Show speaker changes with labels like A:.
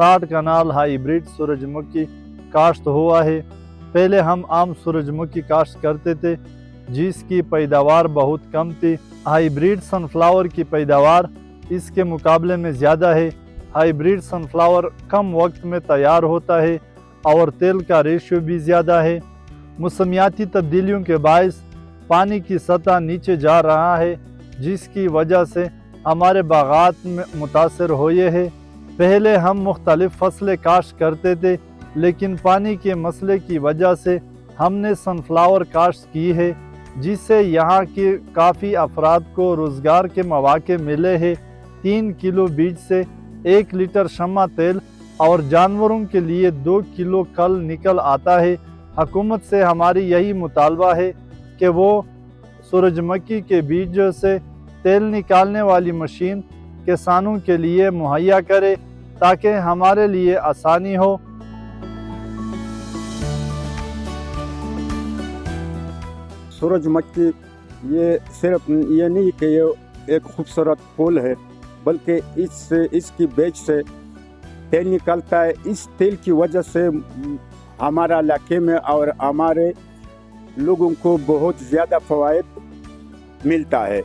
A: 60 कनाल hybrid सूरजमुखी काश्त हुआ है। पहले हम आम सूरजमुखी काश्त करते थे जिसकी पैदावार बहुत कम थी। हाइब्रिड सनफ्लावर की पैदावार इसके मुकाबले में ज़्यादा है। हाइब्रिड सनफ्लावर कम वक्त में तैयार होता है और तेल का रेशियो भी ज़्यादा है। मौसमियाती तब्दीलियों के बायस पानी की सतह नीचे जा रहा है जिसकी वजह से हमारे बागात में मुतासर हुए हैं। पहले हम मुख्तलिफ फसलें काश्त करते थे लेकिन पानी के मसले की वजह से हमने सनफ्लावर काश्त की है जिससे यहाँ के काफ़ी अफराद को रोज़गार के मौके मिले हैं। 3 किलो बीज से 1 लीटर शम्मा तेल और जानवरों के लिए 2 किलो कल निकल आता है। हुकूमत से हमारी यही मुतालबा है कि वो सूरजमुखी के बीज से तेल निकालने वाली मशीन किसानों के लिए मुहैया करे ताकि हमारे लिए आसानी हो।
B: सूरजमुखी ये सिर्फ ये नहीं कि ये एक खूबसूरत फूल है, बल्कि इसकी बेच से तेल निकलता है। इस तेल की वजह से हमारा इलाके में और हमारे लोगों को बहुत ज़्यादा फ़वाइद मिलता है।